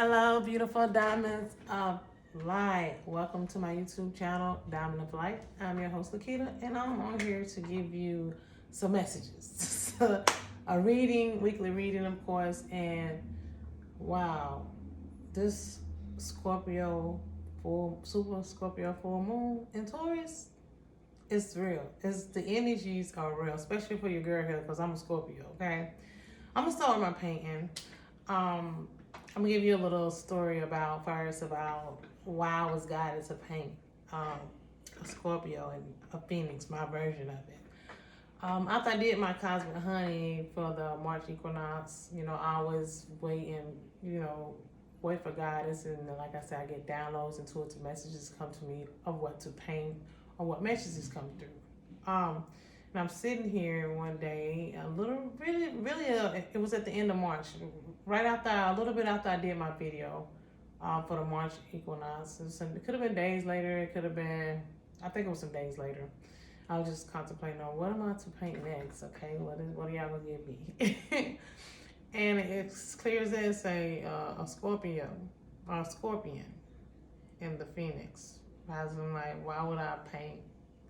Hello, beautiful diamonds of light. Welcome to my YouTube channel, Diamond of Light. I'm your host, Lakita, and I'm on here to give you some messages. A reading, weekly reading, of course. And wow, this Super Scorpio full moon in Taurus, it's real. It's the energies are real, especially for your girl here, because I'm a Scorpio, okay? I'm gonna start with my painting. Um, I'm gonna give you a little story about why I was guided to paint um, a Scorpio and a Phoenix, my version of it. After I did my cosmic honey for the March equinox, I was waiting, wait for guidance, and like I said, I get downloads, intuitive messages come to me of what to paint or what messages come through. And I'm sitting here one day, it was at the end of March, a little bit after I did my video for the March equinox. It could have been days later. It could have been, I think it was some days later. I was just contemplating on what am I to paint next. Okay, what are y'all gonna give me? And it's clear as it say a Scorpio, or a scorpion, in the Phoenix. I was like, why would I paint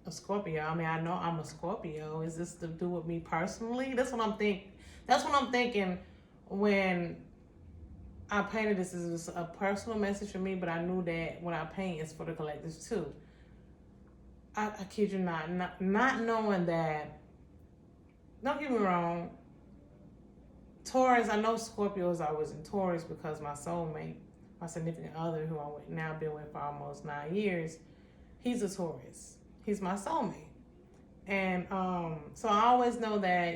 a Scorpio? I mean, I know I'm a Scorpio. Is this to do with me personally? That's what I'm thinking when I painted this. Is a personal message for me, but I knew that when I paint, it's for the collectors too. I kid you not knowing that. Don't get me wrong. Taurus, I know Scorpio is always in Taurus because my soulmate, my significant other, who I've now been with for almost 9 years, he's a Taurus. He's my soulmate. And so I always know that,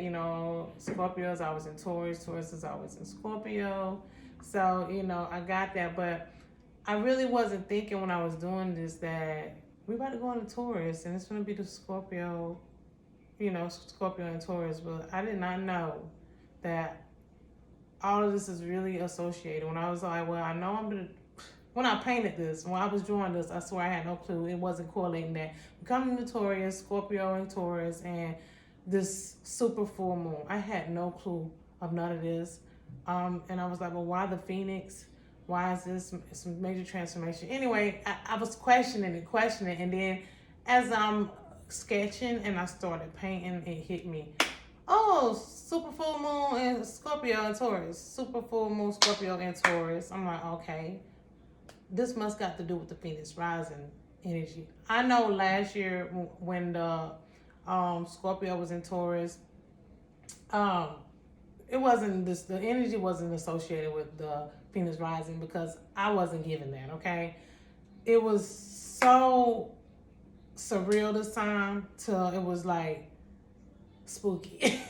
Scorpio is always in Taurus, Taurus is always in Scorpio. So, I got that. But I really wasn't thinking when I was doing this that we're about to go into Taurus and it's going to be the Scorpio, Scorpio and Taurus. But I did not know that all of this is really associated. When I was like, well, I know I'm going to, when I painted this, when I was drawing this, I swear I had no clue. It wasn't correlating that. Becoming notorious, Scorpio and Taurus, and this super full moon. I had no clue of none of this. And I was like, well, why the Phoenix? Why is this some major transformation? Anyway, I was questioning. And then as I'm sketching and I started painting, it hit me. Oh, super full moon and Scorpio and Taurus. Super full moon, Scorpio and Taurus. I'm like, okay. This must got to do with the Phoenix rising energy. I know last year when the Scorpio was in Taurus, it wasn't this. The energy wasn't associated with the Phoenix rising because I wasn't given that. Okay, it was so surreal this time till it was like spooky.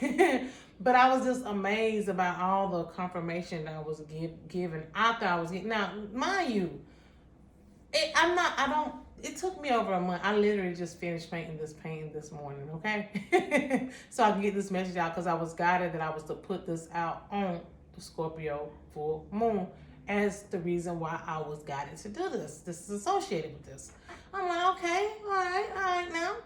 But I was just amazed about all the confirmation that I was given after I was getting. Now, mind you, it took me over a month. I literally just finished painting this morning, okay? So I can get this message out because I was guided that I was to put this out on the Scorpio full moon as the reason why I was guided to do this. This is associated with this. I'm like, okay, all right now.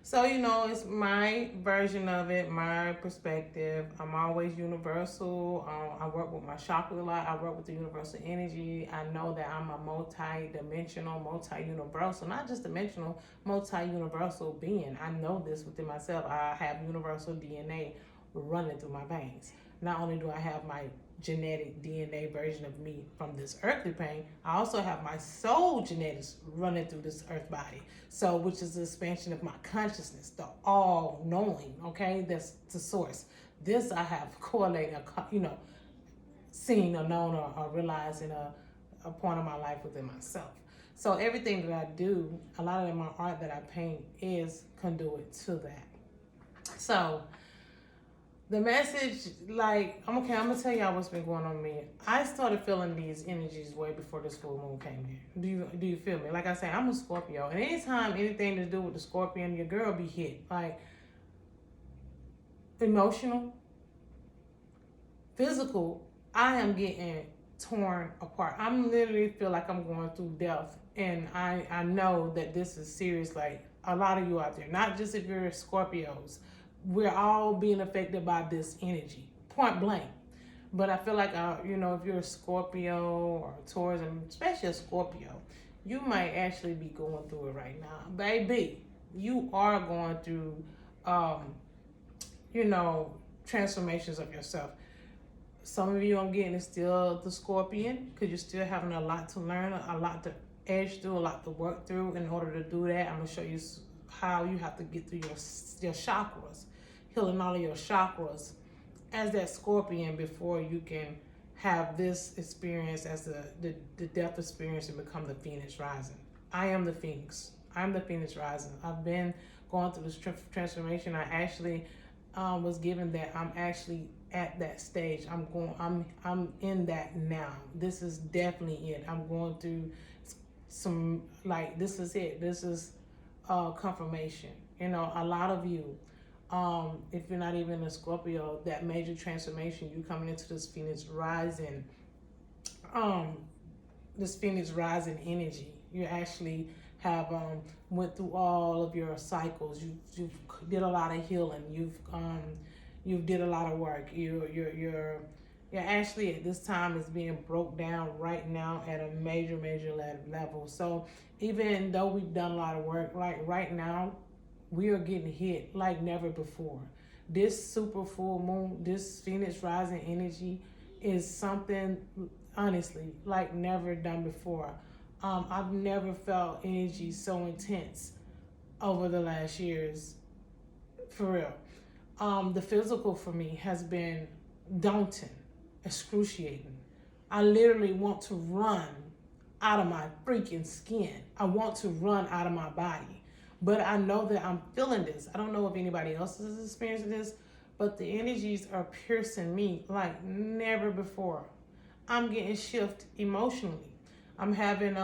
So, it's my version of it, my perspective. I'm always universal. I work with my chakra a lot. I work with the universal energy. I know that I'm a multi-dimensional, multi-universal, not just dimensional, multi-universal being. I know this within myself. I have universal DNA running through my veins. Not only do I have my genetic DNA version of me from this earthly plane, I also have my soul genetics running through this earth body. So, which is the expansion of my consciousness, the all knowing, okay? That's the source. This I have correlated, seen or known or realized in a point of my life within myself. So everything that I do, a lot of my art that I paint is conduit to that. So the message, I'm gonna tell y'all what's been going on with me. I started feeling these energies way before this full moon came here. Do you feel me? Like I say, I'm a Scorpio, and anytime anything to do with the Scorpion, your girl be hit. Like emotional, physical, I am getting torn apart. I'm literally feel like I'm going through death, and I know that this is serious. Like a lot of you out there, not just if you're Scorpios. We're all being affected by this energy, point blank. But I feel like, you know, if you're a Scorpio or Taurus, and especially a Scorpio, you might actually be going through it right now. Baby, you are going through, um, you know, transformations of yourself. Some of you I'm getting is still the Scorpion because you're still having a lot to learn, a lot to edge through, a lot to work through. In order to do that, I'm going to show you how you have to get through your chakras, healing all of your chakras as that Scorpion before you can have this experience as the death experience and become the Phoenix rising. I am the Phoenix. I'm the Phoenix rising. I've been going through this transformation. I actually was given that I'm actually at that stage. I'm in that now. This is definitely it. I'm going through some, like, this is it. This is confirmation. You know, a lot of you, if you're not even a Scorpio, that major transformation, you coming into this Phoenix rising, energy. You actually have went through all of your cycles. You've did a lot of healing. You've did a lot of work. You're actually at this time is being broke down right now at a major level. So even though we've done a lot of work, like right now, we are getting hit like never before. This super full moon, this Phoenix rising energy is something, honestly, like never done before. I've never felt energy so intense over the last years, for real. The physical for me has been daunting, excruciating. I literally want to run out of my freaking skin. I want to run out of my body. But I know that I'm feeling this. I don't know if anybody else is experiencing this, but the energies are piercing me like never before. I'm getting shifted emotionally. I'm having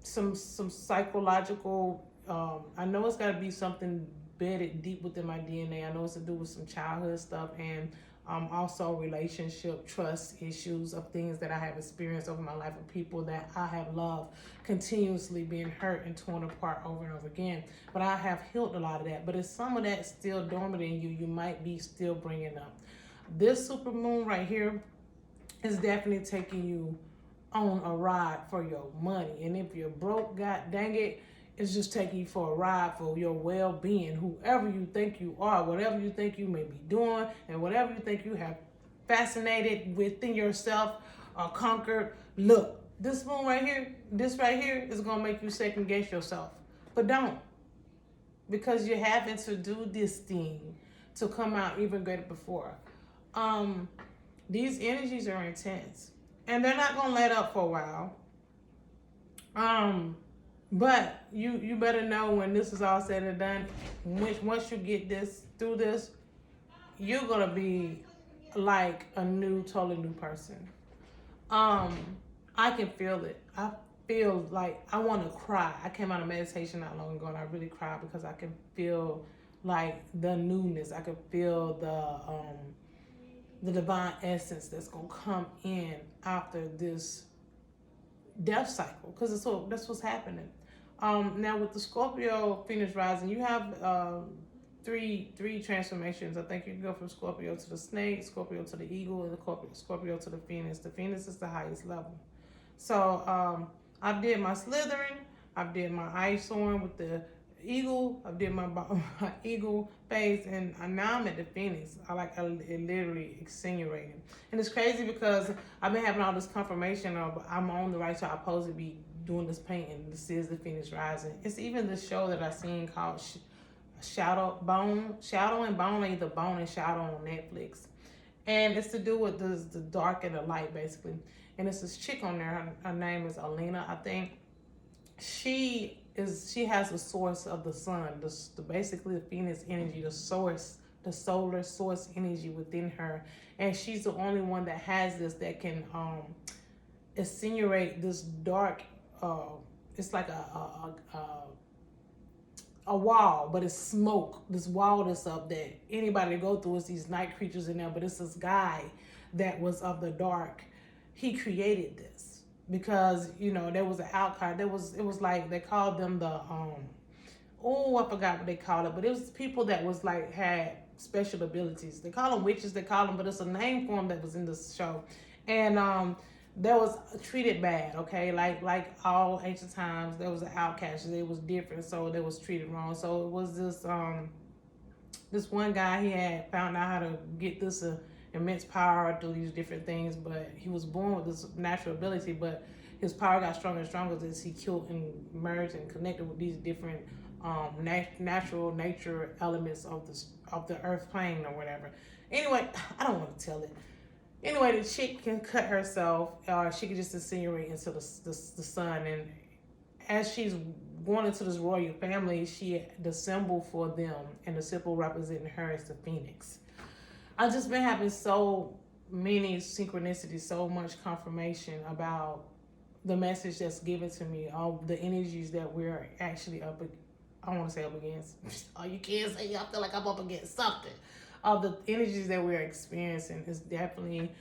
some psychological. I know it's got to be something bedded deep within my DNA. I know it's to do with some childhood stuff and also relationship, trust issues of things that I have experienced over my life with people that I have loved, continuously being hurt and torn apart over and over again. But I have healed a lot of that. But if some of that's still dormant in you, you might be still bringing up. This super moon right here is definitely taking you on a ride for your money. And if you're broke, god dang it, it's just taking you for a ride for your well-being. Whoever you think you are, whatever you think you may be doing, and whatever you think you have fascinated within yourself or conquered, look, this moon right here, this right here is going to make you second guess yourself. But don't. Because you're having to do this thing to come out even greater before. These energies are intense. And they're not going to let up for a while. But you better know when this is all said and done, once you get through this, you're going to be like a totally new person. I can feel it. I feel like I want to cry. I came out of meditation not long ago and I really cried because I can feel like the newness. I can feel the divine essence that's going to come in after this death cycle, because that's what's happening. Now with the Scorpio Phoenix rising, you have three transformations. I think you can go from Scorpio to the snake, Scorpio to the eagle, and the Scorpio to the Phoenix. The Phoenix is the highest level. So I did my slithering, I did my ice horn with the eagle, I did my eagle phase, and now I'm at the Phoenix. It literally extenuating. And it's crazy because I've been having all this confirmation of I'm on the right side. I'm supposed to be doing this painting. This is the Phoenix rising. It's even this show that I seen called Shadow and Bone, either Bone and Shadow on Netflix. And it's to do with the dark and the light, basically. And it's this chick on there. Her name is Alina, I think. She has the source of the sun, basically the Phoenix energy, the source, the solar source energy within her, and she's the only one that has this, that can insinuate this dark. It's like a wall, but it's smoke. This wall that's up that anybody to go through is these night creatures in there, but it's this guy that was of the dark. He created this. Because, there was an outcry. It was like, they called them the, I forgot what they called it, but it was people that was like, had special abilities. They call them witches, they call them, but it's a name for them that was in this show. And that was treated bad, okay? Like all ancient times, there was an outcast. It was different, so they was treated wrong. So it was this one guy, he had found out how to get this immense power through these different things, but he was born with this natural ability, but his power got stronger and stronger as he killed and merged and connected with these different natural nature elements of the earth plane or whatever. Anyway, I don't want to tell it. Anyway, the chick can cut herself, or she can just insinuate into the sun. And as she's going into this royal family, the symbol for them and the symbol representing her is the phoenix. I've just been having so many synchronicities, so much confirmation about the message that's given to me, all the energies that we're actually up against. I don't want to say up against. Oh, you can't say, I feel like I'm up against something. All the energies that we're experiencing is definitely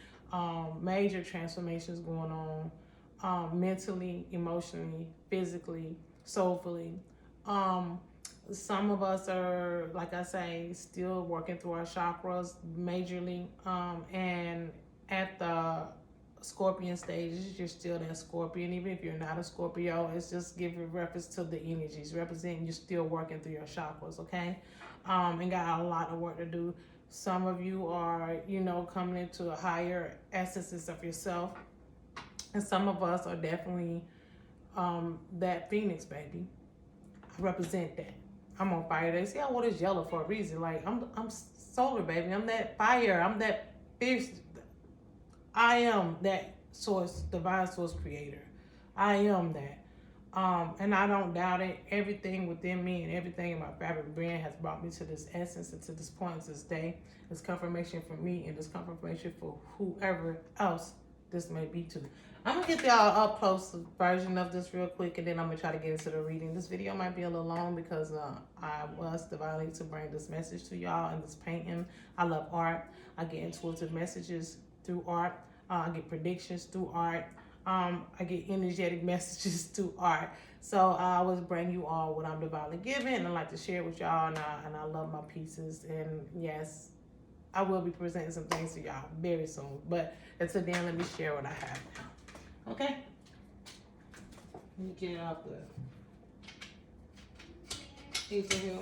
major transformations going on, mentally, emotionally, physically, soulfully. Some of us are, like I say, still working through our chakras majorly, and at the Scorpion stages, you're still that Scorpion. Even if you're not a Scorpio, it's just giving reference to the energies representing you're still working through your chakras, okay? And got a lot of work to do. Some of you are, coming into a higher essences of yourself, and some of us are definitely that Phoenix, baby. I represent that. I'm on fire. They say I wore this yellow for a reason. Like I'm solar, baby. I'm that fire. I'm that fierce. I am that source, divine source creator. I am that. And I don't doubt it. Everything within me and everything in my fabric brand has brought me to this essence and to this point, to this day. It's confirmation for me and it's confirmation for whoever else this may be to. I'm going to get y'all up close version of this real quick, and then I'm going to try to get into the reading. This video might be a little long because I was divinely to bring this message to y'all and this painting. I love art. I get intuitive messages through art. I get predictions through art. I get energetic messages through art. So I always bring you all what I'm divinely given, and I like to share with y'all, and I love my pieces. And yes, I will be presenting some things to y'all very soon. But until then, let me share what I have now. Okay? Let me get out the ether here.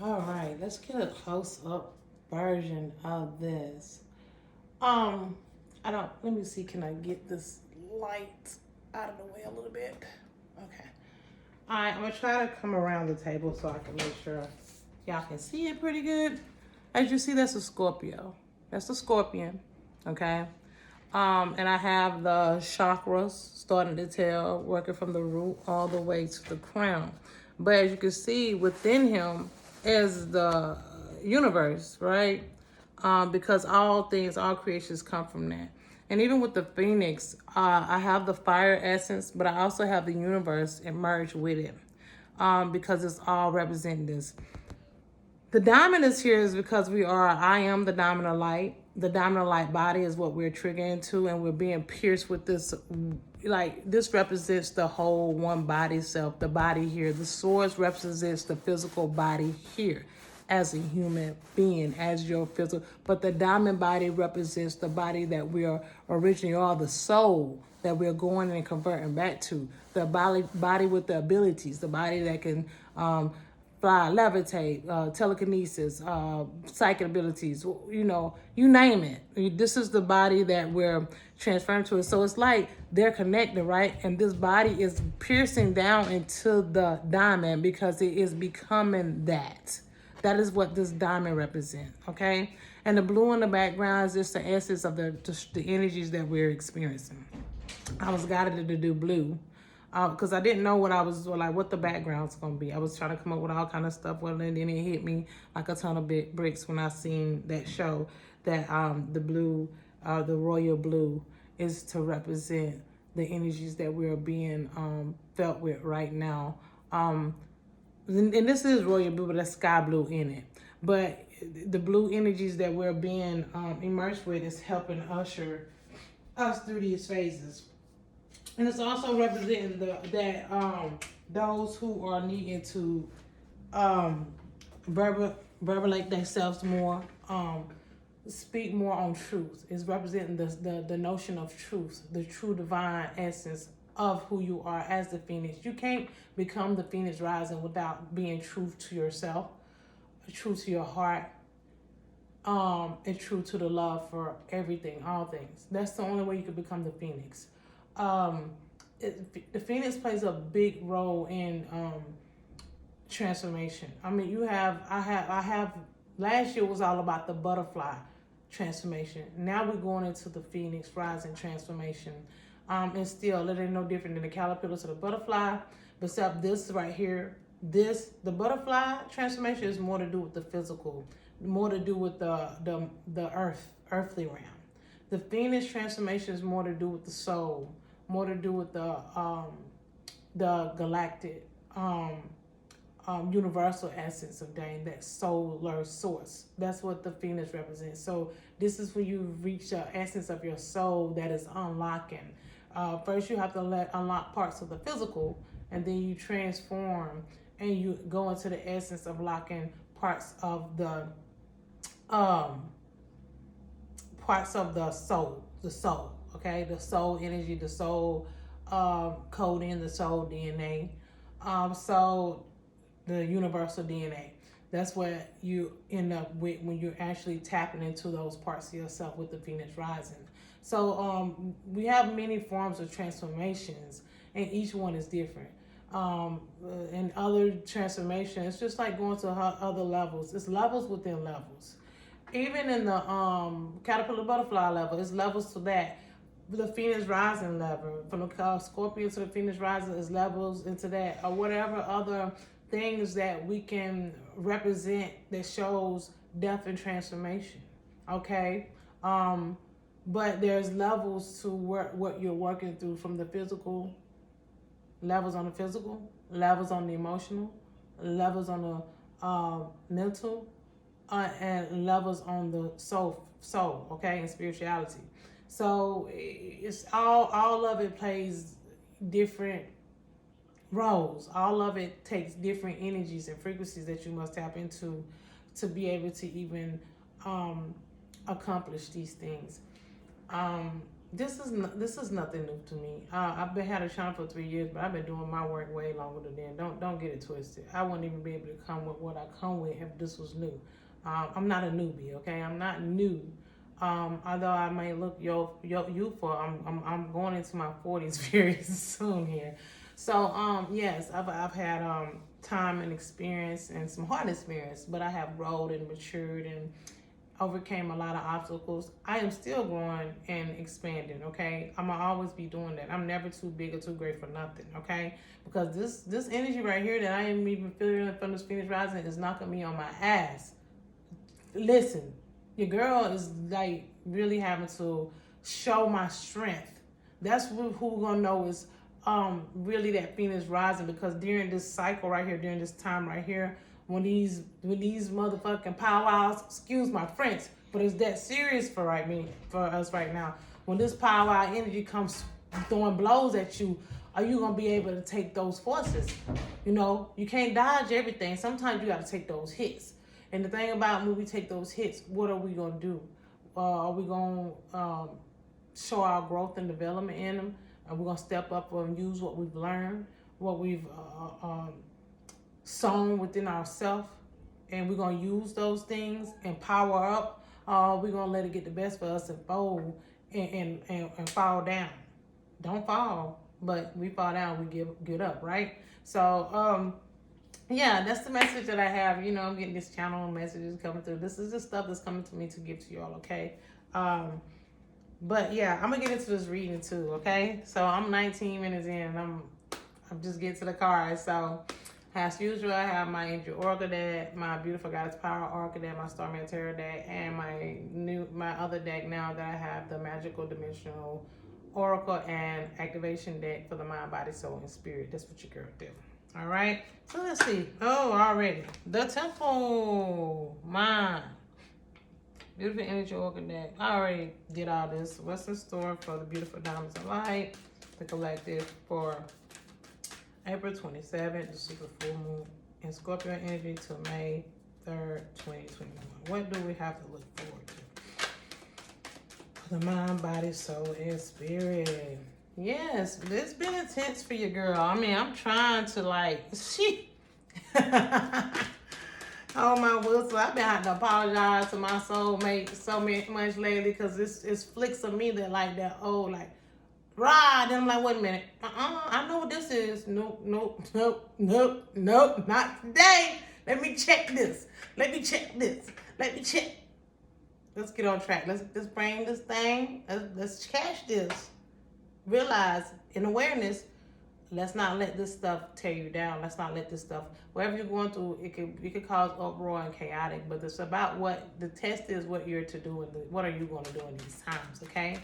All right, let's get a close-up version of this. Let me see, can I get this light out of the way a little bit? Okay. All right, I'm gonna try to come around the table so I can make sure y'all can see it pretty good. As you see, that's a Scorpio. That's a Scorpion, okay? And I have the chakras starting to tell, working from the root all the way to the crown. But as you can see, within him is the universe, right? Because all creations come from that. And even with the Phoenix, I have the fire essence, but I also have the universe merged with it, because it's all representing this. The diamond is here is because I am the diamond of light. The diamond of light body is what we're triggering to, and we're being pierced with this. Like, this represents the whole one body self, the body here. The swords represents the physical body here as a human being, as your physical. But the diamond body represents the body that we are originally, or the soul that we're going and converting back to. The body with the abilities, the body that can fly, levitate, telekinesis, psychic abilities, you name it. This is the body that we're transferring to. So it's like they're connected, right? And this body is piercing down into the diamond because it is becoming that. That is what this diamond represents, okay? And the blue in the background is just the essence of the energies that we're experiencing. I was guided to do blue because I didn't know what the background's gonna be. I was trying to come up with all kind of stuff, and then it hit me like a ton of big bricks when I seen that show that the blue, the royal blue, is to represent the energies that we're being felt with right now. And this is royal blue, but that's sky blue in it. But the blue energies that we're being immersed with is helping usher us through these phases. And it's also representing that those who are needing to um, verbulate themselves more, speak more on truth. It's representing the notion of truth, the true divine essence of who you are as the phoenix. You can't become the phoenix rising without being true to yourself, true to your heart, and true to the love for everything, all things. That's the only way you can become the phoenix. The phoenix plays a big role in transformation. I mean, I have. Last year was all about the butterfly transformation. Now we're going into the phoenix rising transformation. And still, it ain't no different than the caterpillar to the butterfly, except this right here. The butterfly transformation is more to do with the physical, more to do with the earthly realm. The phoenix transformation is more to do with the soul, more to do with the galactic universal essence of Dane, that solar source. That's what the phoenix represents. So this is when you reach the essence of your soul that is unlocking. First, you have to unlock parts of the physical, and then you transform and you go into the essence of locking parts of the soul, okay, the soul energy, the soul coding, the soul DNA. So the universal DNA. That's what you end up with when you're actually tapping into those parts of yourself with the Phoenix rising. So we have many forms of transformations, and each one is different. And other transformations, it's just like going to other levels. It's levels within levels. Even in the caterpillar butterfly level, it's levels to that. The Phoenix rising level, from the Scorpio to the Phoenix rising, is levels into that, or whatever other things that we can represent that shows death and transformation. Okay, but there's levels to what you're working through, from the physical, levels on the physical, levels on the emotional, levels on the mental, and levels on the soul, okay, and spirituality. So it's all of it plays different roles. All of it takes different energies and frequencies that you must tap into to be able to even accomplish these things. This is nothing new to me. I've been had a channel for 3 years, but I've been doing my work way longer than then. Don't get it twisted. I wouldn't even be able to come with what I come with if this was new. I'm not a newbie, okay? I'm not new. Although I may look youthful, I'm going into my 40s very soon here. So yes, I've had time and experience and some hard experience, but I have grown and matured and overcame a lot of obstacles. I am still growing and expanding, okay? I'm gonna always be doing that. I'm never too big or too great for nothing, okay? Because this energy right here that I am even feeling from this Phoenix rising is knocking me on my ass. Listen, your girl is like really having to show my strength. That's who we're gonna know is really that Phoenix rising, because during this cycle right here, during this time right here, when these motherfucking powwows, excuse my French, but it's that serious for us right now. When this powwow energy comes throwing blows at you, are you gonna be able to take those forces? You know, you can't dodge everything. Sometimes you gotta take those hits. And the thing about when we take those hits, what are we gonna do? Are we gonna show our growth and development in them? Are we gonna step up and use what we've learned, what we've sown within ourselves, and we're gonna use those things and power up? We're gonna let it get the best for us and fold and fall down. Don't fall, but we fall down, we get up, right? So yeah, that's the message that I have. You know, I'm getting this channel messages coming through. This is the stuff that's coming to me to give to y'all, okay? But yeah, I'm gonna get into this reading too, okay? So I'm 19 minutes in, and I'm just getting to the cards. So as usual, I have my Angel Oracle deck, my Beautiful Goddess Power Oracle deck, my Starman Tarot deck, and my other deck now that I have, the Magical Dimensional Oracle and Activation deck for the mind, body, soul, and spirit. That's what your girl do. All right. So let's see. Oh, already the Temple, mine. Beautiful Energy Oracle deck. I already did all this. What's in store for the Beautiful Diamonds of Light, the collective for April 27th, the super full moon. and Scorpio energy till May 3rd, 2021. What do we have to look forward to? For the mind, body, soul, and spirit. Yes, it's been intense for your girl. I mean, I'm trying to oh my whistle. I've been having to apologize to my soulmate so much lately because it's flicks of me that like that old like ride. And I'm like, wait a minute. I know what this is. Nope, not today. Let me check this. Let me check. Let's get on track. Let's bring this thing. Let's cash this. Realize in awareness, let's not let this stuff tear you down. Let's not let this stuff, whatever you're going through, it could cause uproar and chaotic, but it's about what the test is, what you're to do, and what are you going to do in these times, okay?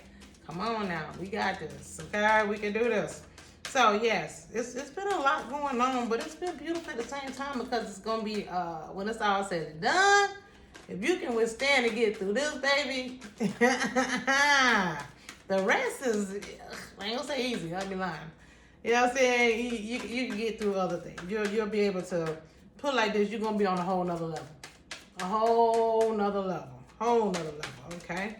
Come on now, we got this, okay? We can do this. So yes, it's been a lot going on, but it's been beautiful at the same time because it's going to be, when it's all said and done, if you can withstand and get through this, baby, the rest is, I ain't gonna say easy, I'll be lying. You know what I'm saying? You can get through other things. You'll be able to put it like this, you're gonna be on a whole nother level. Okay?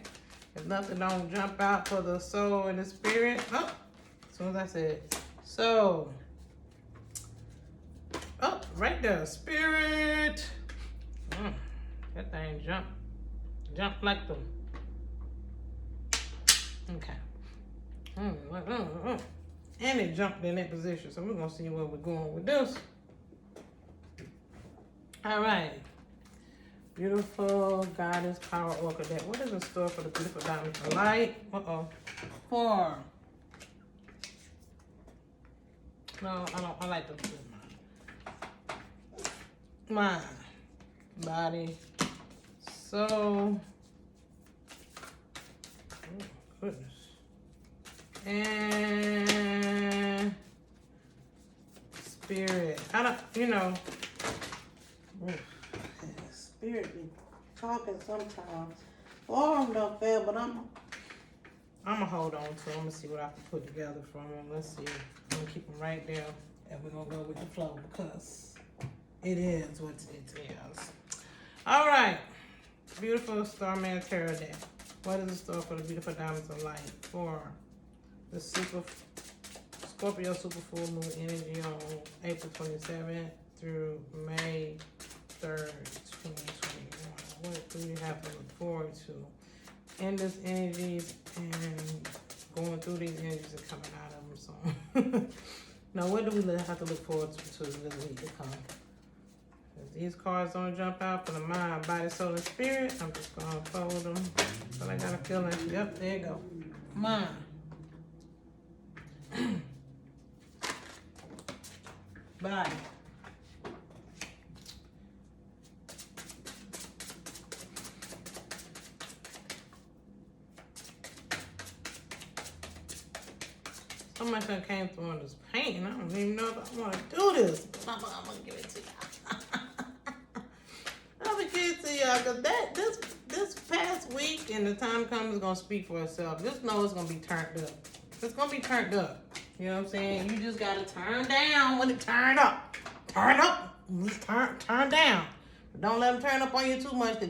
If nothing don't jump out for the soul and the spirit. Oh, as soon as I said soul. Oh, right there, spirit. That thing jump like them. Okay. And it jumped in that position. So we're going to see where we're going with this. All right. Beautiful Goddess Power Orca deck. What is in store for the beautiful diamond of light? Four. No, I don't. I like to do mine. Body. Soul. Oh, goodness. And spirit. I don't, spirit be talking sometimes. Arm don't fail, but I'm gonna hold on to them. I'm gonna see what I can put together from them. Let's see. I'm gonna keep them right there, and we're gonna go with the flow because it is what it is. All right, beautiful Starman Tarot deck. What is the store for the beautiful diamonds of light for the Scorpio super full moon energy on April 27th through May 3rd, 2021? What do you have to look forward to in this energies and going through these energies and coming out of them? So, now what do we have to look forward to this week to come? If these cards don't jump out for the mind, body, soul, and spirit, I'm just gonna fold them. But I got a feeling. Yep, there you go. Mind. Body. So much that came through on this painting. I don't even know if I want to do this. But I'm gonna give it to y'all. I'm gonna give it to y'all because this past week and the time comes is gonna speak for itself. Just know it's gonna be turned up. It's gonna be turned up. You know what I'm saying? You just gotta turn down when it turn up. Turn up. Just turn down. But don't let them turn up on you too much, cause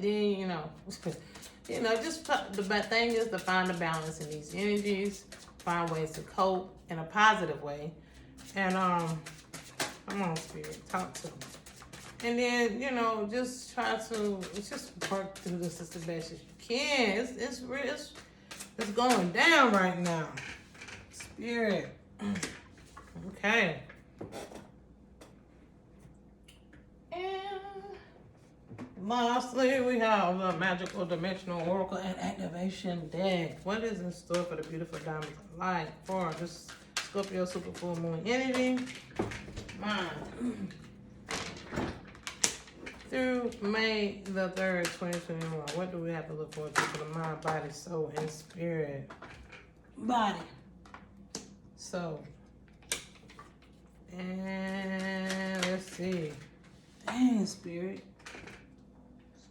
then just the bad thing is to find the balance in these energies, find ways to cope in a positive way, and come on, spirit, talk to them. And then just try to just work through this as the best as you can. It's going down right now, spirit. Okay. And lastly, we have the Magical Dimensional Oracle and Activation deck. What is in store for the beautiful diamonds of light for this Scorpio super full moon energy? Mine. Through May the 3rd, 2021. What do we have to look forward to for the mind, body, soul, and spirit? Body. So, and let's see. Dang, spirit.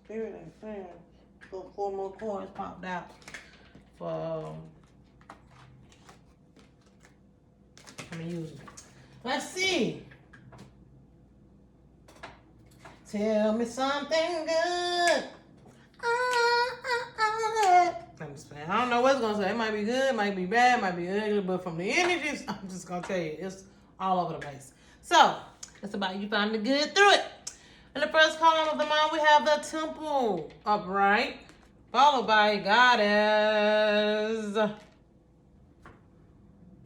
Spirit ain't fair. So 4 more cards popped out for, I'm gonna use them. Let's see. Tell me something good. I'm just playing. I don't know what it's gonna say. It might be good, might be bad, might be ugly, but from the energies, I'm just gonna tell you, it's all over the place. So it's about you finding the good through it. In the first column of the mind, we have the temple upright, followed by goddess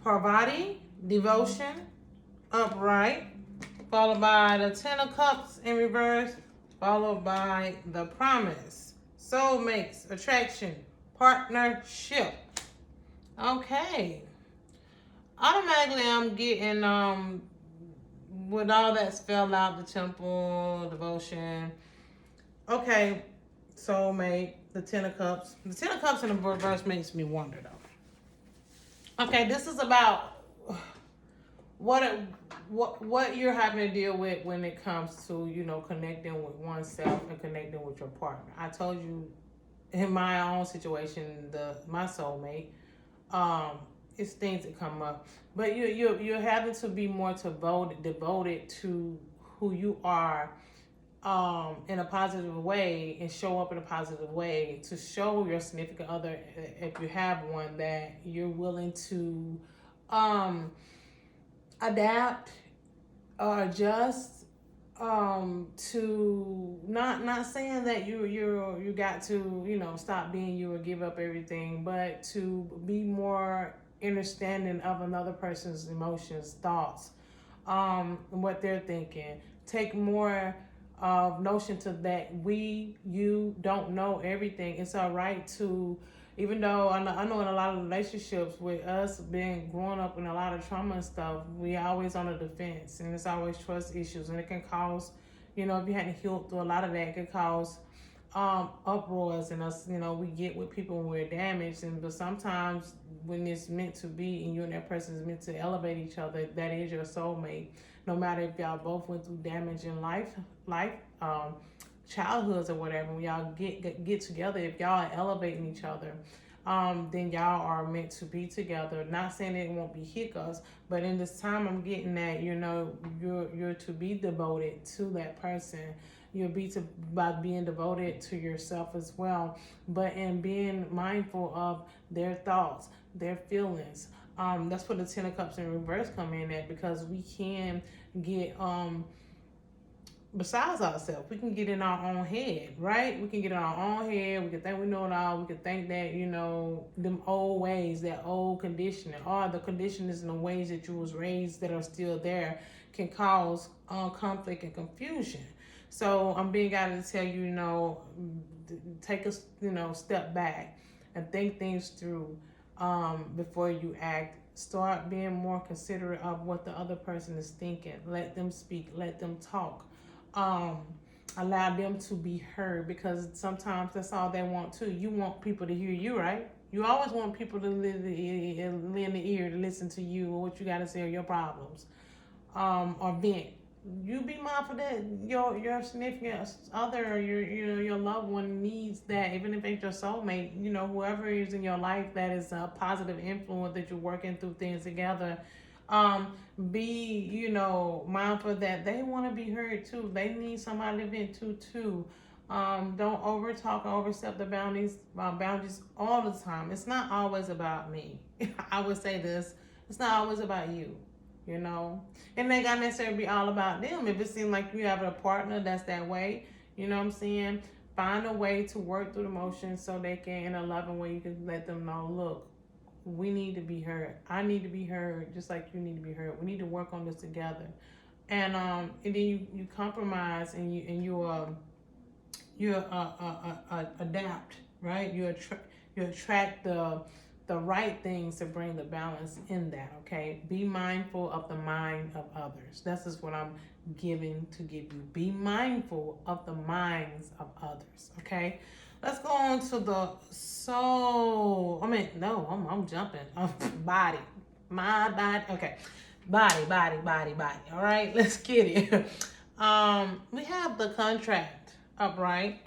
Parvati, devotion, upright, followed by the Ten of Cups in reverse, followed by the promise, soulmates, attraction, partnership. Okay. Automatically, I'm getting, with all that spelled out, the temple, devotion. Okay, soulmate, the Ten of Cups. The Ten of Cups in the reverse makes me wonder, though. Okay, this is about what you're having to deal with when it comes to, you know, connecting with oneself and connecting with your partner. I told you in my own situation, my soulmate, it's things that come up, but you're having to be more devoted to who you are, in a positive way, and show up in a positive way to show your significant other, if you have one, that you're willing to adapt or adjust, to not saying that you got to, you know, stop being you or give up everything, but to be more understanding of another person's emotions, thoughts, what they're thinking. Take more notion to that you don't know everything. It's all right to, even though I know in a lot of relationships with us being growing up in a lot of trauma and stuff, we always on the defense, and it's always trust issues, and it can cause, you know, if you hadn't healed through a lot of that, it can cause uproars in us. You know, we get with people when we're damaged, but sometimes when it's meant to be and you and that person is meant to elevate each other, that is your soulmate. No matter if y'all both went through damage in life, childhoods or whatever, when y'all get together, if y'all are elevating each other, then y'all are meant to be together. Not saying it won't be hiccups, but in this time, I'm getting that, you know, you're to be devoted to that person. You'll be by being devoted to yourself as well, but in being mindful of their thoughts, their feelings. That's where the Ten of Cups in reverse come in at, because we can get besides ourselves, we can get in our own head, right? We can get in our own head. We can think we know it all. We can think that, you know, them old ways, that old conditioning, or the conditionings and the ways that you was raised that are still there, can cause conflict and confusion. So I'm being guided to tell you, you know, take a, you know, step back and think things through, before you act. Start being more considerate of what the other person is thinking. Let them speak. Let them talk. Allow them to be heard, because sometimes that's all they want too. You want people to hear you, right? You always want people to lend the ear to listen to you or what you got to say or your problems, or vent. You be mindful that your significant other, or your loved one needs that, even if it's your soulmate, you know, whoever is in your life that is a positive influence, that you're working through things together. Be, you know, mindful that they want to be heard too. They need somebody to vent to too. Don't over talk or overstep the boundaries all the time. It's not always about me. I would say this. It's not always about you. You know, and they got necessarily be all about them. If it seems like you have a partner that's that way, you know what I'm saying? Find a way to work through the motions so they can, in a loving way, you can let them know, look, we need to be heard. I need to be heard just like you need to be heard. We need to work on this together. And then you compromise, and you adapt, right? You attract the right things to bring the balance in that, okay? Be mindful of the mind of others. This is what I'm giving to give you. Be mindful of the minds of others, okay? Let's go on to the soul. I'm jumping. Body. My body. Okay. Body. All right, let's get it. We have the contract upright,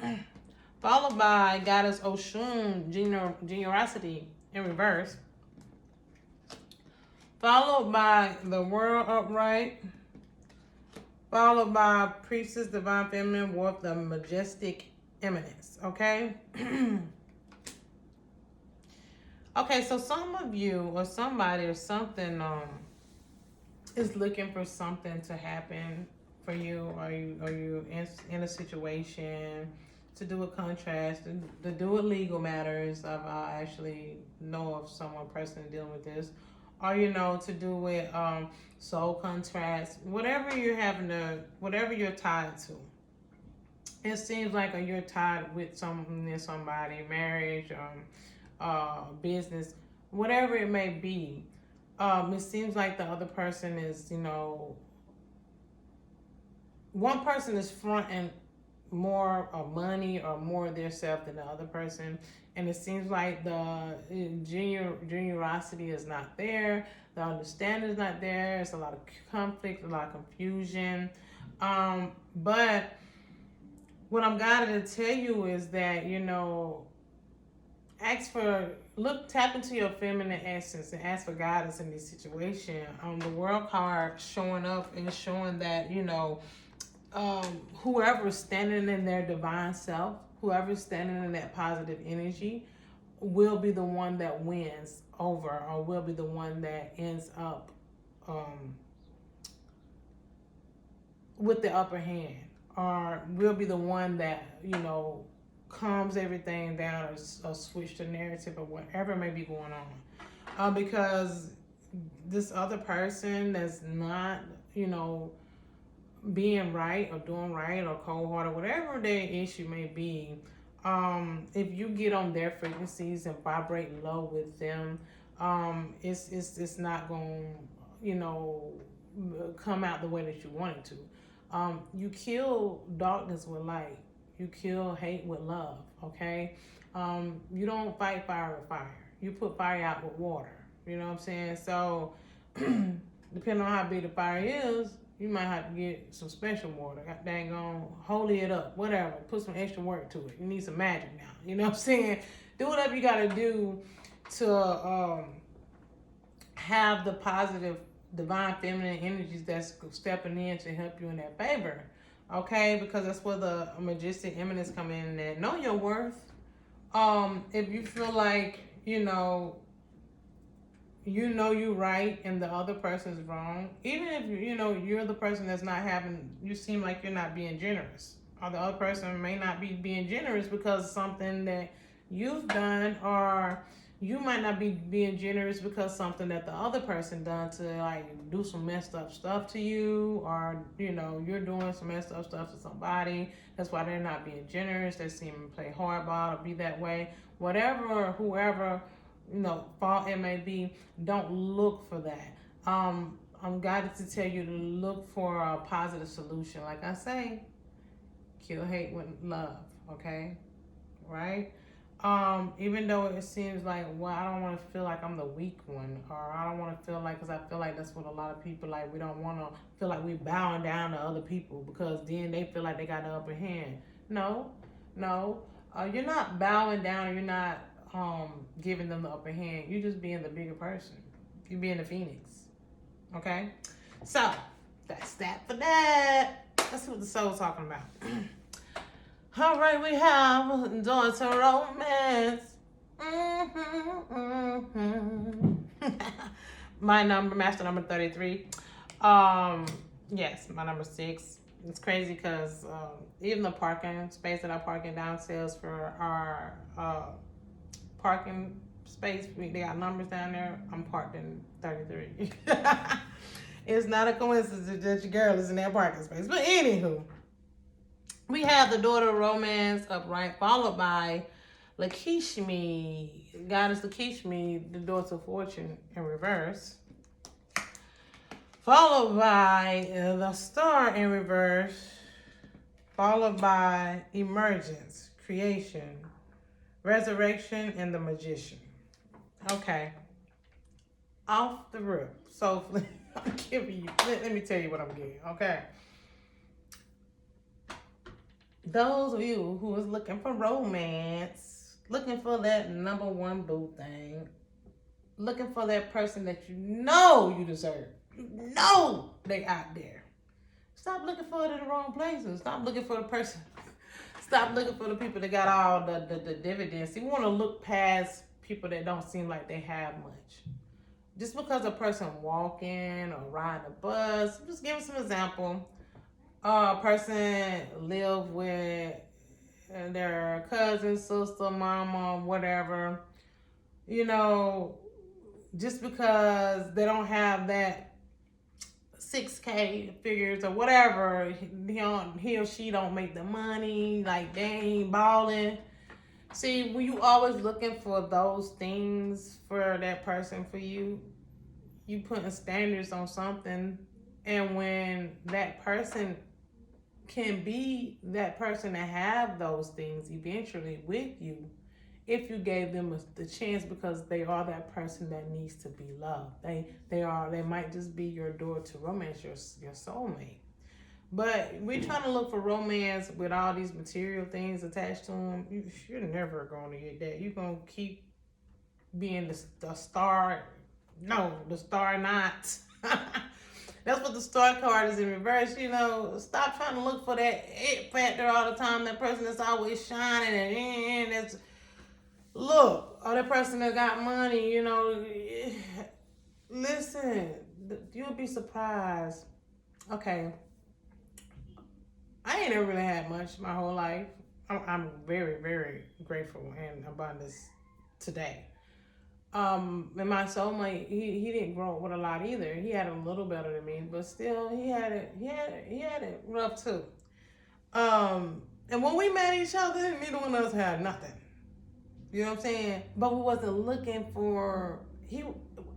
followed by Goddess Oshun, generosity in reverse, followed by the World upright, followed by Priestess, Divine Feminine, with the Majestic Eminence. Okay? Okay, so some of you or somebody or something is looking for something to happen for you. Are you in a situation to do with contracts, to do with legal matters? I actually know of someone personally dealing with this. Or to do with soul contracts, whatever you're tied to. It seems like you're tied with somebody, marriage, business, whatever it may be. It seems like the other person is, one person is fronting more of money or more of their self than the other person, and it seems like the generosity is not there, the understanding is not there. It's a lot of conflict, a lot of confusion, but what I'm guided to tell you is that tap into your feminine essence and ask for guidance in this situation. The world card showing up and showing that whoever's standing in their divine self, whoever's standing in that positive energy, will be the one that wins over, or will be the one that ends up with the upper hand, or will be the one that calms everything down, or switch the narrative, or whatever may be going on, because this other person that's not being right or doing right or cold-hearted, whatever their issue may be, if you get on their frequencies and vibrate low with them, it's not going come out the way that you want it to. You kill darkness with light. You kill hate with love. Okay. You don't fight fire with fire. You put fire out with water. You know what I'm saying? So depending on how big the fire is, you might have to get some special water. Dang on, holy it up, whatever. Put some extra work to it. You need some magic now. You know what I'm saying? Do whatever you got to do to have the positive divine feminine energies that's stepping in to help you in that favor. Okay, because that's where the majestic eminence come in. And know your worth. If you feel like you're right and the other person's wrong, even if you're the person that's not you seem like you're not being generous, or the other person may not be being generous because of something that you've done, or you might not be being generous because something that the other person done to do some messed up stuff to you, or you're doing some messed up stuff to somebody. That's why they're not being generous. They seem to play hardball or be that way. Whatever or whoever fault it may be, don't look for that. I'm guided to tell you to look for a positive solution. Like I say, kill hate with love. Okay, right? Even though it seems like, well, I don't want to feel like I'm the weak one, or I don't want to feel like, because I feel like that's what a lot of people like. We don't want to feel like we bowing down to other people because then they feel like they got the upper hand. No, you're not bowing down. You're not giving them the upper hand. You're just being the bigger person. You're being the phoenix. Okay? So, that's that for that. Let's see what the soul's talking about. All right, we have Daughter Romance. My number, master number 33. Yes, my number 6. It's crazy because even the parking space that I park in downstairs for our parking space, they got numbers down there. I'm parked in 33. It's not a coincidence that your girl is in that parking space. But anywho, we have the Daughter of Romance upright, followed by Lakshmi, Goddess Lakshmi, the Daughter of Fortune in reverse, followed by the Star in reverse, followed by Emergence, Creation, Resurrection, and the Magician. Okay. Off the rip. So I'm giving you, let me tell you what I'm getting, okay? Those of you who is looking for romance, looking for that number one boo thing, looking for that person that you deserve, they out there. It's stop looking for it in the wrong places. Stop looking for the person. Stop looking for the people that got all the dividends. You want to look past people that don't seem like they have much. Just because a person walking or riding a bus, I'm just giving some example. A person live with their cousin, sister, mama, whatever. You know, just because they don't have that 6K figures or whatever, he or she don't make the money, like they ain't balling. See, when you always looking for those things for that person for you, you putting standards on something, and when that person can be that person to have those things eventually with you, if you gave them the chance, because they are that person that needs to be loved. They might just be your door to romance, your soulmate. But we're trying to look for romance with all these material things attached to them. You're never going to get that. You're going to keep being the star. No, the star not. That's what the star card is in reverse. You know, stop trying to look for that it factor all the time. That person that's always shining and that's look, or that person that got money. You know, listen, you'll be surprised. Okay, I ain't ever really had much my whole life. I'm very, very grateful and abundant today. And my soulmate, he didn't grow up with a lot either. He had a little better than me, but still he had it rough too. And when we met each other, neither one of us had nothing. You know what I'm saying? But we wasn't looking for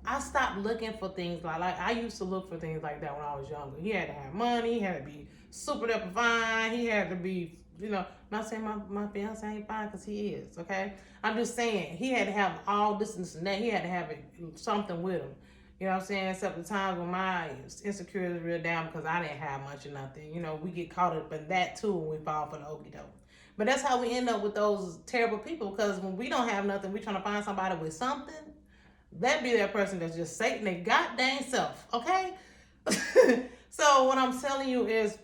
I stopped looking for things like I used to look for things like that when I was younger. He had to have money, he had to be super duper fine, he had to be, not saying my fiance ain't fine, because he is, okay? I'm just saying he had to have all this and that. He had to have something with him. You know what I'm saying? Except the times when my insecurities were real down because I didn't have much or nothing. You know, we get caught up in that too when we fall for the okie doke. But that's how we end up with those terrible people, because when we don't have nothing, we trying to find somebody with something. That be that person that's just Satan, their goddamn self, okay? So what I'm telling you is,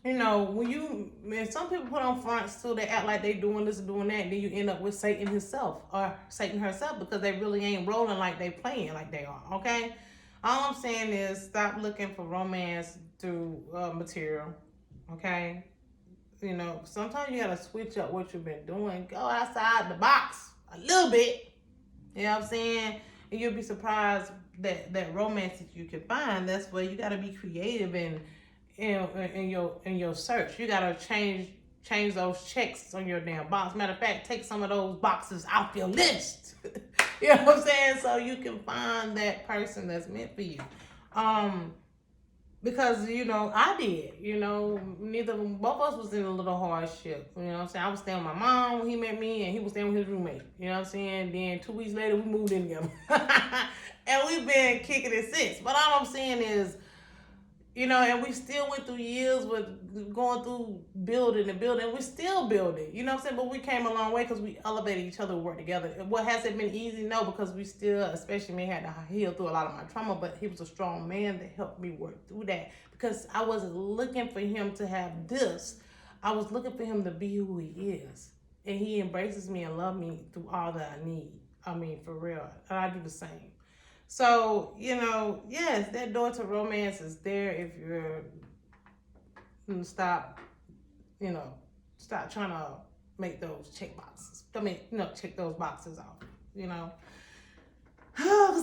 when some people put on fronts too, they act like they doing this and doing that, and then you end up with Satan himself or Satan herself, because they really ain't rolling like they playing like they are, okay? All I'm saying is stop looking for romance through material, okay? Sometimes you gotta switch up what you've been doing. Go outside the box a little bit. You know what I'm saying? And you'll be surprised that romance that you can find. That's where you gotta be creative in your search. You gotta change those checks on your damn box. Matter of fact, take some of those boxes off your list. You know what I'm saying? So you can find that person that's meant for you. Because, I did, both of us was in a little hardship. You know what I'm saying? I was staying with my mom when he met me, and he was staying with his roommate. You know what I'm saying? Then 2 weeks later, we moved in together. And we've been kicking it since. But all I'm saying is, and we still went through years with going through building and building. We're still building, you know what I'm saying? But we came a long way because we elevated each other, worked together. What, has it been easy? No, because we still, especially me, had to heal through a lot of my trauma. But he was a strong man that helped me work through that, because I wasn't looking for him to have this. I was looking for him to be who he is. And he embraces me and loves me through all that I need. I mean, for real. And I do the same. So, yes, that door to romance is there if you're stop trying to make those check boxes. Check those boxes off, Because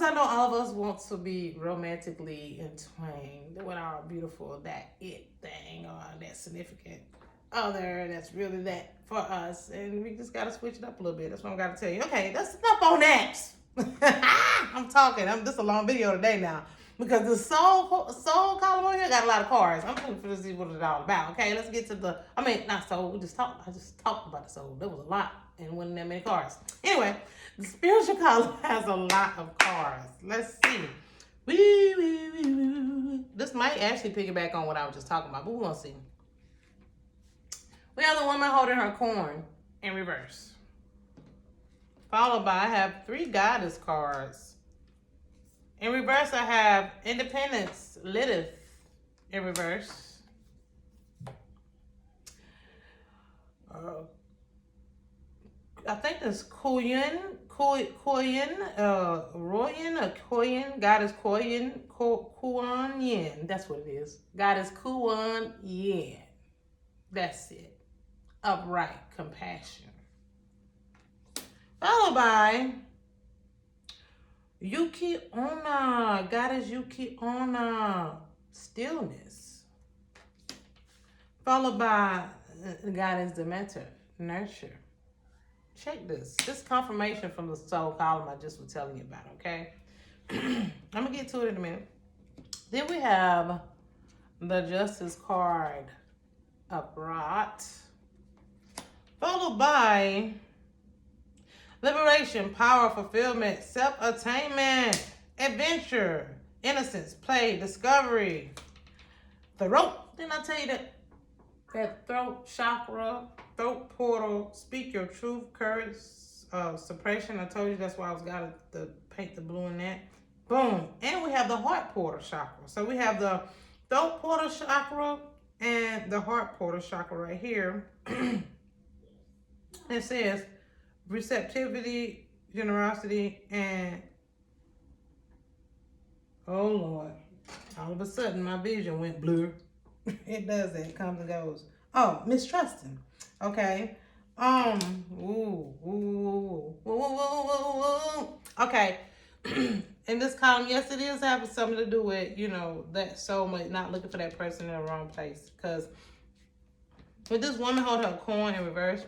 I know all of us want to be romantically entwined with our beautiful that it thing or that significant other that's really that for us. And we just got to switch it up a little bit. That's what I got to tell you. Okay, that's enough on that. I'm talking. This a long video today now, because the soul column on here got a lot of cards. I'm trying to see what it's all about. Okay, let's get to not soul. I just talked about the soul. There was a lot, and wasn't that many cards. Anyway, the spiritual column has a lot of cards. Let's see. This might actually piggyback on what I was just talking about, but we're gonna see. We have the woman holding her corn in reverse. Followed by, I have 3 goddess cards. In reverse, I have Independence, Lilith. in reverse. I think it's Koyin, Royan or Koyin. God is Koyin, Kuan Yin. That's what it is. God is Kuan Yin. That's it. Upright, compassion. Followed by Yuki Onna. God is Yuki Onna. Stillness. Followed by God is Demeter. Nurture. Check this. This confirmation from the soul column I just was telling you about, okay? I'm going to get to it in a minute. Then we have the Justice card upright. Followed by liberation, power, fulfillment, self-attainment, adventure, innocence, play, discovery, throat. Didn't I tell you that throat chakra, throat portal, speak your truth, courage, suppression. I told you that's why I was got to paint the blue in that. Boom. And we have the heart portal chakra. So we have the throat portal chakra and the heart portal chakra right here. It says receptivity, generosity, and oh Lord, all of a sudden my vision went blur. It does that. It comes and goes. Oh, mistrusting. Okay. Okay. In this column, yes, it is having something to do with, that soulmate not looking for that person in the wrong place. Because with this woman holding her coin in reverse,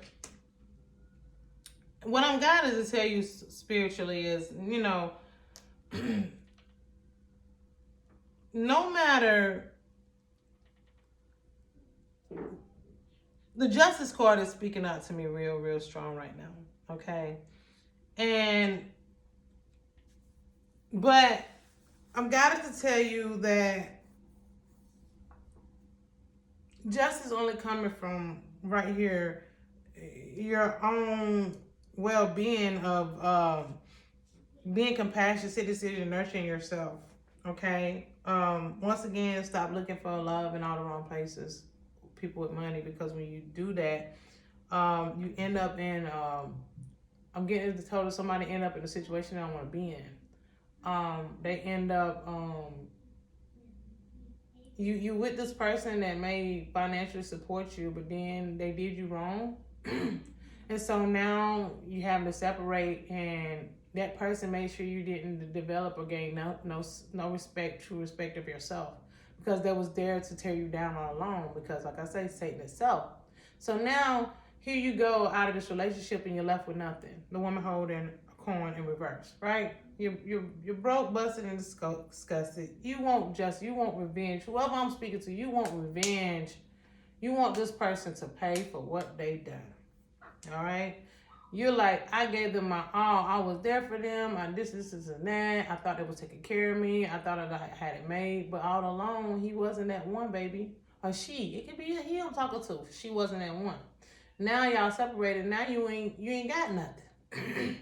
what I'm guided to tell you spiritually is, no matter, the Justice card is speaking out to me real, real strong right now. Okay. But I'm guided to tell you that justice only coming from right here, your own well-being of being compassionate, sit decision, nurturing yourself. Okay. Once again, stop looking for love in all the wrong places, people with money, because when you do that, you end up in I'm getting told somebody end up in a situation they don't want to be in. They end up you with this person that may financially support you, but then they did you wrong. And so now you have to separate, and that person made sure you didn't develop or gain no respect, true respect of yourself, because they was there to tear you down all along, because like I say, Satan itself. So now here you go out of this relationship and you're left with nothing. The woman holding a coin in reverse, right? You're broke, busted, and disgusted. You want revenge. Whoever I'm speaking to, you want revenge. You want this person to pay for what they done. All right? You're like, I gave them my all. I was there for them. This, and that. I thought they was taking care of me. I thought I had it made. But all along, he wasn't that one, baby. Or she. It could be he I'm talking to. She wasn't that one. Now y'all separated. Now you ain't got nothing.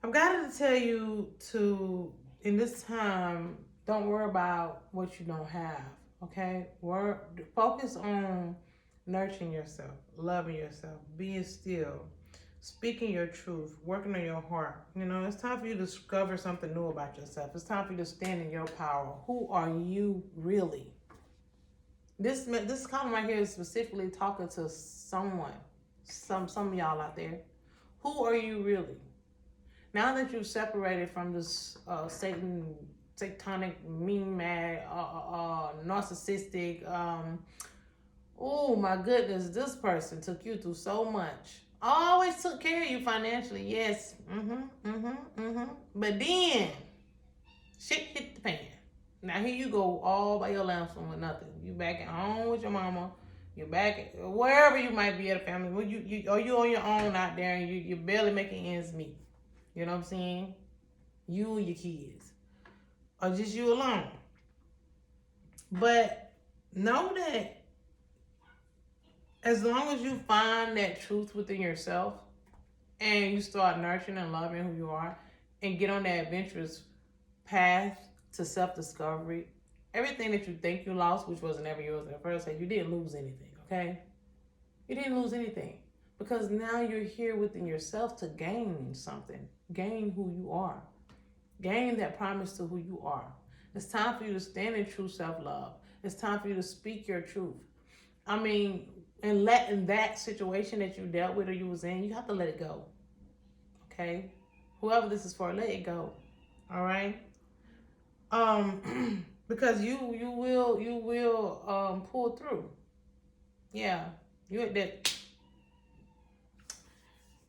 I've got to tell you to, in this time, don't worry about what you don't have, okay? Focus on nurturing yourself, loving yourself, being still, speaking your truth, working on your heart. It's time for you to discover something new about yourself. It's time for you to stand in your power. Who are you really? This column right here is specifically talking to someone, some of y'all out there. Who are you really? Now that you've separated from this satanic, mean, mad, narcissistic, oh my goodness, this person took you through so much. Always took care of you financially, yes. But then, shit hit the pan. Now here you go all by your lonesome with nothing. You back at home with your mama. You're back at wherever you might be at a family. Well, you on your own out there, and you're barely making ends meet. You know what I'm saying? You and your kids. Or just you alone. But know that as long as you find that truth within yourself and you start nurturing and loving who you are and get on that adventurous path to self-discovery, everything that you think you lost, which was never yours at first, you didn't lose anything, okay? You didn't lose anything. Because now you're here within yourself to gain something. Gain who you are. Gain that promise to who you are. It's time for you to stand in true self-love. It's time for you to speak your truth. I mean, and letting that situation that you dealt with or you was in, you have to let it go. Okay? Whoever this is for, let it go. All right? Because you will pull through. Yeah. You at that,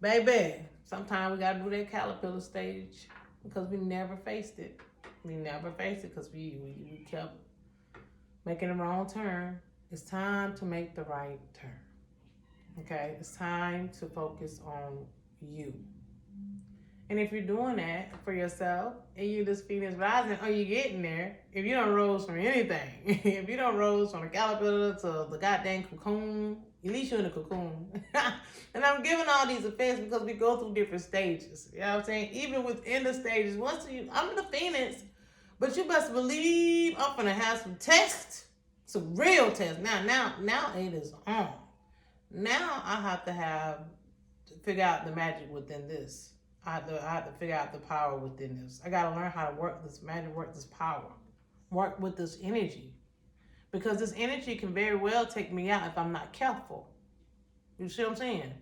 baby. Sometimes we gotta do that caterpillar stage because we never faced it. We never faced it because we kept making the wrong turn. It's time to make the right turn. Okay? It's time to focus on you. And if you're doing that for yourself and you just Phoenix rising, or you're getting there, if you don't rose from anything, if you don't rose from the caterpillar to the goddamn cocoon, at least you're in the cocoon. And I'm giving all these effects because we go through different stages. You know what I'm saying? Even within the stages, I'm the Phoenix, but you best believe I'm gonna have some tests, some real tests. Now it is on. Now I have to figure out the magic within this. I have to figure out the power within this. I got to learn how to work this magic, work this power, work with this energy. Because this energy can very well take me out if I'm not careful. You see what I'm saying?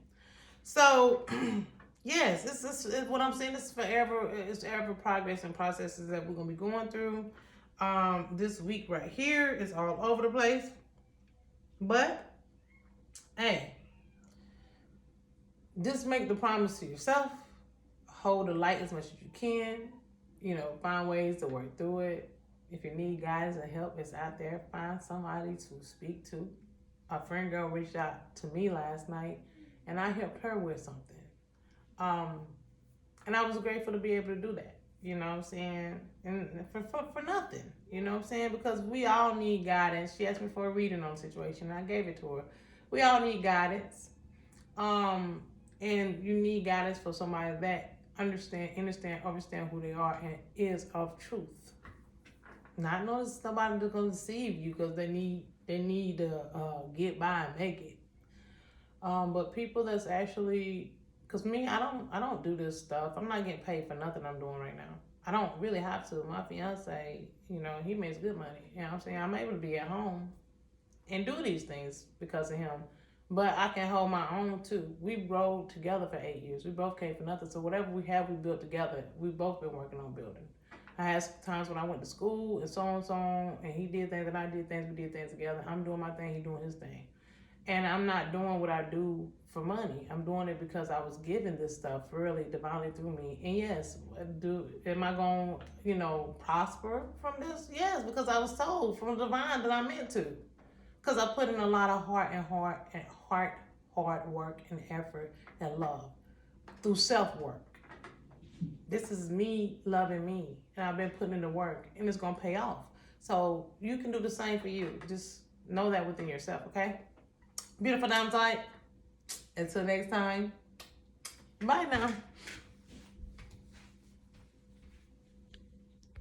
So, yes, it's what I'm saying. It's forever progress and processes that we're going to be going through. This week right here is all over the place. But, hey, just make the promise to yourself. Hold the light as much as you can. Find ways to work through it. If you need guidance and help, it's out there. Find somebody to speak to. A friend girl reached out to me last night, and I helped her with something. And I was grateful to be able to do that. You know what I'm saying? And for nothing. You know what I'm saying? Because we all need guidance. She asked me for a reading on the situation, and I gave it to her. We all need guidance. And you need guidance for somebody that understand who they are and is of truth. Not notice somebody that's gonna deceive you because they need to get by and make it. But people that's actually, cause me, I don't do this stuff. I'm not getting paid for nothing I'm doing right now. I don't really have to. My fiance, he makes good money. You know what I'm saying? I'm able to be at home and do these things because of him. But I can hold my own too. We rode together for 8 years. We both came for nothing. So whatever we have, we built together. We've both been working on building. I had times when I went to school and so on, and he did things and I did things. We did things together. I'm doing my thing. He doing his thing. And I'm not doing what I do for money. I'm doing it because I was given this stuff really divinely through me. And yes, am I going to, prosper from this? Yes, because I was told from the divine that I'm meant to. Because I put in a lot of hard work and effort and love through self-work. This is me loving me, and I've been putting in the work, and it's going to pay off. So you can do the same for you. Just know that within yourself, okay? Beautiful Diamond Light. Until next time, bye now.